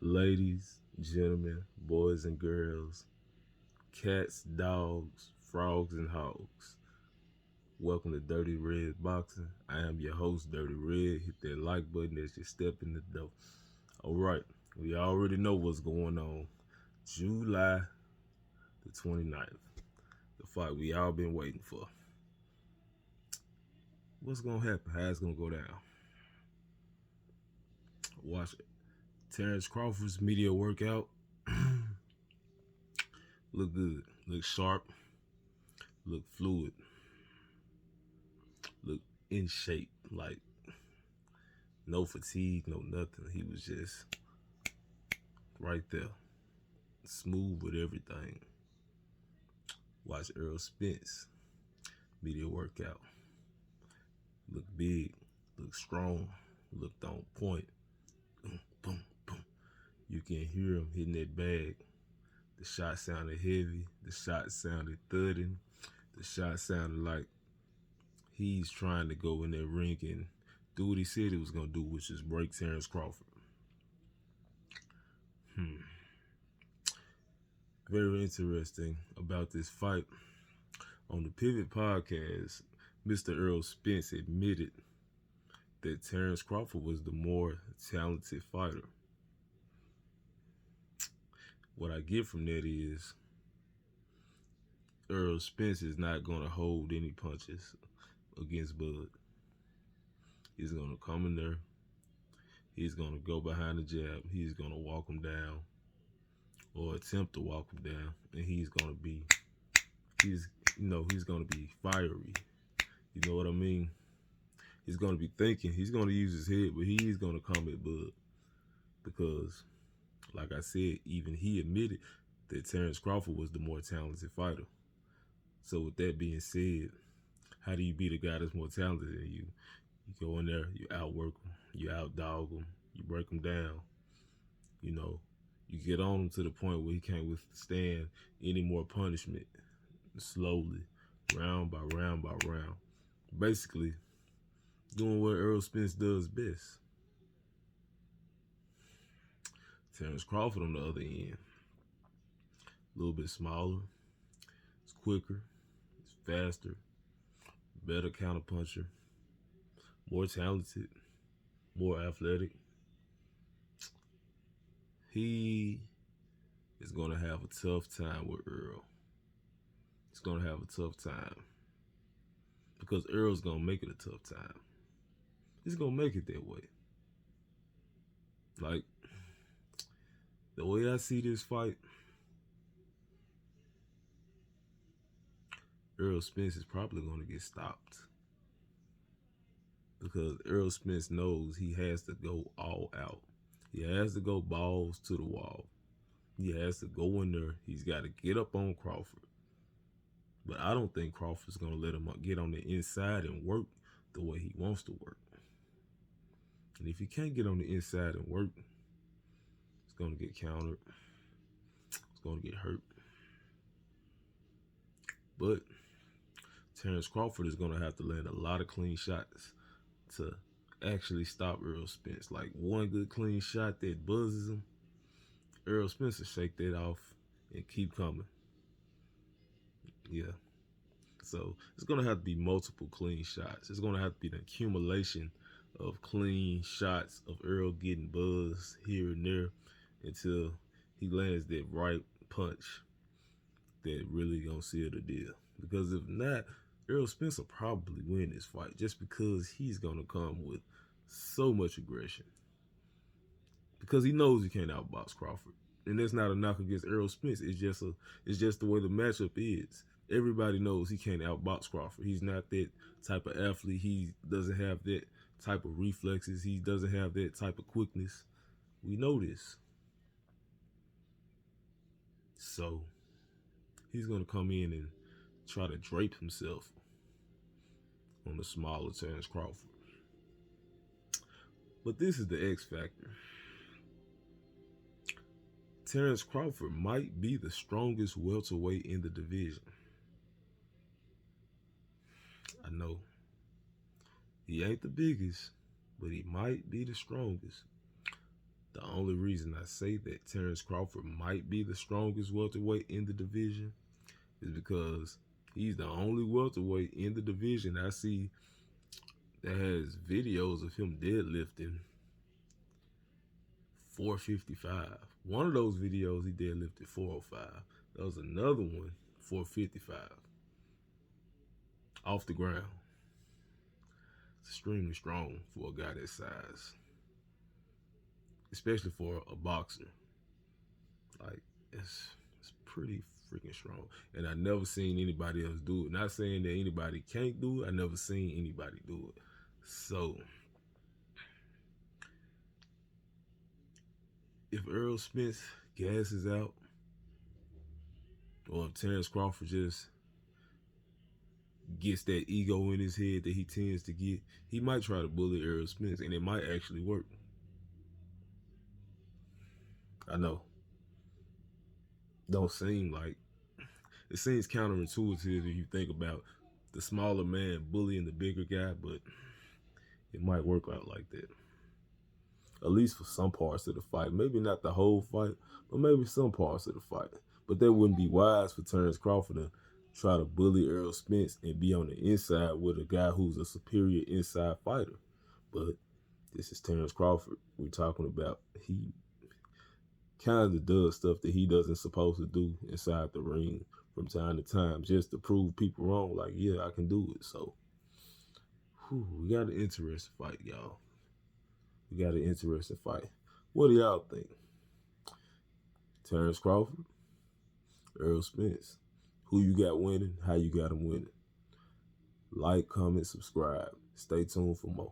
Ladies, gentlemen, boys and girls, cats, dogs, frogs, and hogs. Welcome to Dirty Red Boxing. I am your host, Dirty Red. Hit that like button as you step in the door. All right, we already know what's going on. July the 29th, the fight we all been waiting for. What's going to happen? How it's going to go down? Watch it. Terrence Crawford's media workout. Look good. Look sharp. Look fluid. Look in shape. Like, no fatigue, no nothing. He was just right there. Smooth with everything. Watch Errol Spence media workout. Look big. Look strong. Looked on point. Boom, boom, boom. You can hear him hitting that bag. The shot sounded heavy. The shot sounded thudding. The shot sounded like he's trying to go in that ring and do what he said he was going to do, which is break Terrence Crawford. Very interesting about this fight. On the Pivot podcast, Mr. Errol Spence admitted that Terrence Crawford was the more talented fighter. What I get from that is Errol Spence is not going to hold any punches against Bud. He's going to come in there. He's going to go behind the jab. He's going to walk him down or attempt to walk him down. And he's going to be fiery. You know what I mean? He's going to be thinking. He's going to use his head, but he's going to come at Bud. Because, like I said, even he admitted that Terrence Crawford was the more talented fighter. So with that being said, how do you beat a guy that's more talented than you? You go in there, you outwork him, you outdog him, you break him down. You get on him to the point where he can't withstand any more punishment. Slowly, round by round by round. Basically, doing what Errol Spence does best. Terrence Crawford on the other end, a little bit smaller, it's quicker, it's faster, better counterpuncher, more talented, more athletic. He is going to have a tough time with Errol. He's going to have a tough time because Errol's going to make it a tough time. He's going to make it that way. Like, the way I see this fight, Errol Spence is probably going to get stopped because Errol Spence knows he has to go all out. He has to go balls to the wall. He has to go in there. He's got to get up on Crawford. But I don't think Crawford's going to let him get on the inside and work the way he wants to work. And if he can't get on the inside and work, it's going to get countered. It's going to get hurt. But Terrence Crawford is going to have to land a lot of clean shots to actually stop Errol Spence. Like one good clean shot that buzzes him, Errol Spence will shake that off and keep coming. Yeah. So it's going to have to be multiple clean shots. It's going to have to be an accumulation of clean shots of Errol getting buzzed here and there until he lands that right punch that really going to seal the deal. Because if not, Errol Spence will probably win this fight just because he's going to come with so much aggression. Because he knows he can't outbox Crawford. And that's not a knock against Errol Spence. It's just the way the matchup is. Everybody knows he can't outbox Crawford. He's not that type of athlete. He doesn't have that type of reflexes. He doesn't have that type of quickness. We know this. So he's going to come in and try to drape himself on the smaller Terrence Crawford. But this is the X factor. Terrence Crawford might be the strongest welterweight in the division. I know he ain't the biggest, but he might be the strongest. The only reason I say that Terrence Crawford might be the strongest welterweight in the division is because he's the only welterweight in the division I see that has videos of him deadlifting 455. One of those videos he deadlifted 405. There was another one, 455. Off the ground. It's extremely strong for a guy that size. Especially for a boxer. Like, it's pretty freaking strong. And I never seen anybody else do it. Not saying that anybody can't do it. I never seen anybody do it. So, if Errol Spence gasses out, or if Terrence Crawford just gets that ego in his head that he tends to get, he might try to bully Errol Spence, and it might actually work. I know. Don't seem like, it seems counterintuitive if you think about the smaller man bullying the bigger guy, but it might work out like that. At least for some parts of the fight. Maybe not the whole fight, but maybe some parts of the fight. But that wouldn't be wise for Terrence Crawford to try to bully Errol Spence and be on the inside with a guy who's a superior inside fighter. But this is Terrence Crawford we're talking about. He kind of does stuff that he doesn't supposed to do inside the ring from time to time just to prove people wrong. Like, yeah, I can do it. So, we got an interesting fight, y'all. We got an interesting fight. What do y'all think? Terrence Crawford, Errol Spence. Who you got winning? How you got him winning? Like, comment, subscribe. Stay tuned for more.